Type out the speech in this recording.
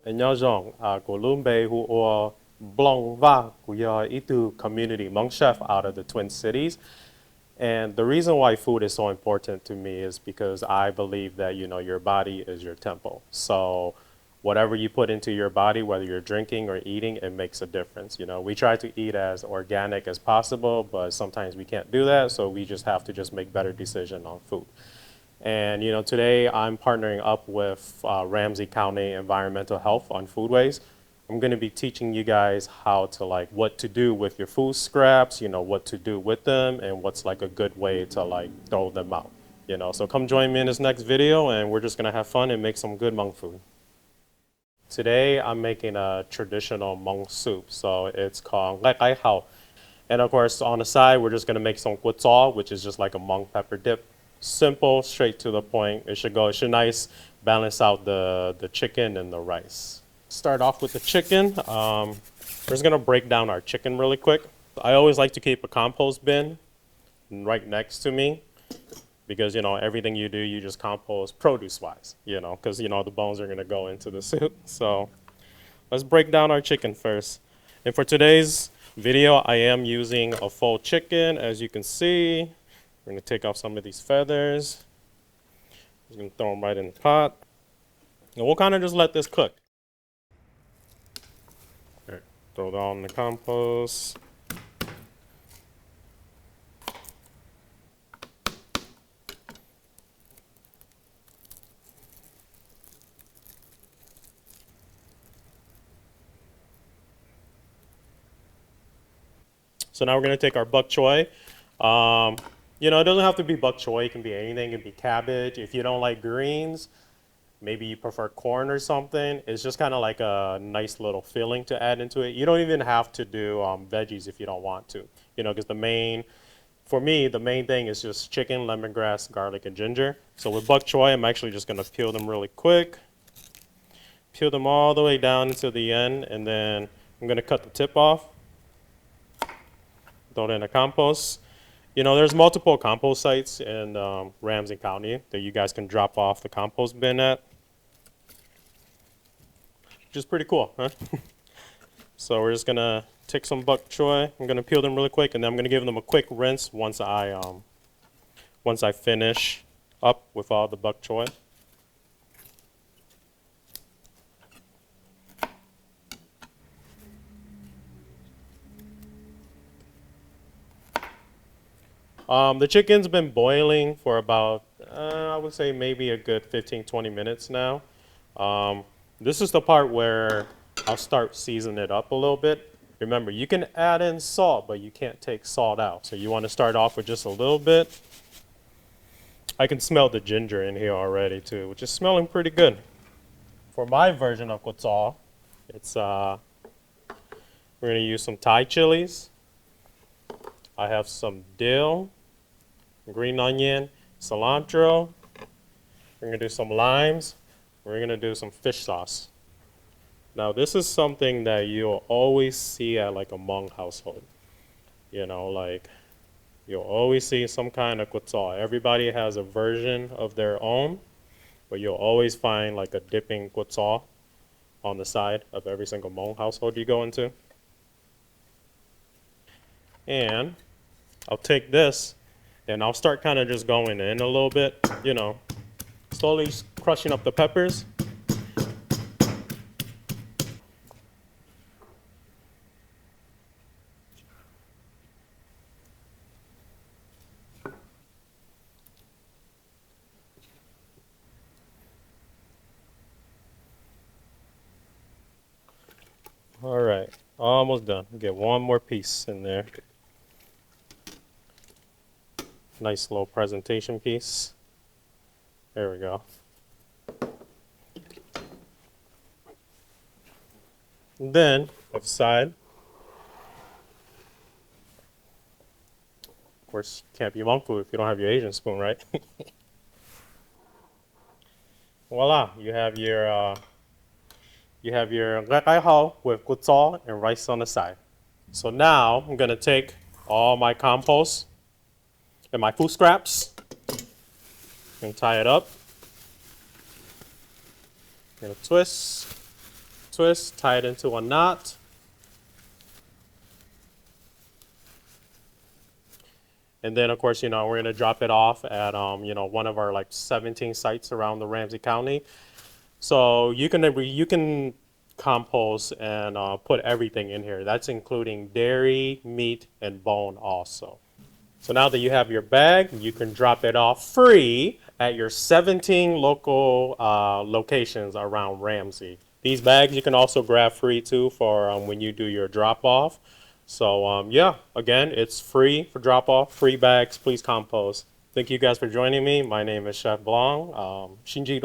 Nhong, Golumbe who or Blong Va, Qhia Itu community Hmong chef out of the Twin Cities. And the reason why food is so important to me is because I believe that, your body is your temple. So whatever you put into your body, whether you're drinking or eating, it makes a difference. We try to eat as organic as possible, but sometimes we can't do that. So we just have to just make better decisions on food. And today I'm partnering up with Ramsey County Environmental Health on foodways. I'm going to be teaching you guys how to what to do with your food scraps, what to do with them, and what's a good way to throw them out. So come join me in this next video, and we're just going to have fun and make some good Hmong food. Today I'm making a traditional Hmong soup, so it's called hauv. And of course, on the side, we're just going to make some txog, which is just like a Hmong pepper dip. Simple, straight to the point. It should nice balance out the chicken and the rice. Start off with the chicken. We're just gonna break down our chicken really quick. I always like to keep a compost bin right next to me because everything you do, you just compost produce-wise. Because the bones are gonna go into the soup. So let's break down our chicken first. And for today's video, I am using a full chicken, as you can see. We're going to take off some of these feathers. Just going to throw them right in the pot. And we'll kind of just let this cook. All right, throw it all in the compost. So now we're going to take our bok choy. It doesn't have to be bok choy. It can be anything. It can be cabbage. If you don't like greens, maybe you prefer corn or something. It's just kind of like a nice little filling to add into it. You don't even have to do veggies if you don't want to. Because for me, the main thing is just chicken, lemongrass, garlic, and ginger. So with bok choy, I'm actually just going to peel them really quick. Peel them all the way down to the end, and then I'm going to cut the tip off. Throw it in the compost. There's multiple compost sites in Ramsey County that you guys can drop off the compost bin at, which is pretty cool, huh? So we're just gonna take some bok choy. I'm gonna peel them really quick, and then I'm gonna give them a quick rinse once I finish up with all the bok choy. The chicken's been boiling for about, I would say maybe a good 15-20 minutes now. This is the part where I'll start seasoning it up a little bit. Remember, you can add in salt, but you can't take salt out. So you want to start off with just a little bit. I can smell the ginger in here already too, which is smelling pretty good. For my version of kawm, we're going to use some Thai chilies. I have some dill, green onion, cilantro. We're going to do some limes. We're going to do some fish sauce. Now, this is something that you'll always see at a Hmong household. You'll always see some kind of kawm. Everybody has a version of their own, but you'll always find a dipping kawm on the side of every single Hmong household you go into. And I'll take this and I'll start kind of just going in a little bit, slowly crushing up the peppers. All right, almost done. Get one more piece in there. Nice little presentation piece. There we go. And then, off the side, of course, can't be Hmong food if you don't have your Asian spoon, right? Voila, you have your hauv with kawm and rice on the side. So now I'm gonna take all my compost and my food scraps and tie it up. Gonna twist. twist, tie it into a knot. And then, of course, we're going to drop it off at, one of our like 17 sites around the Ramsey County. So you can compost and put everything in here. That's including dairy, meat, and bone also. So now that you have your bag, you can drop it off free at your 17 local locations around Ramsey. These bags you can also grab free too for when you do your drop off. So yeah, again, it's free for drop off, free bags, please compost. Thank you guys for joining me. My name is Chef Blong. Shinji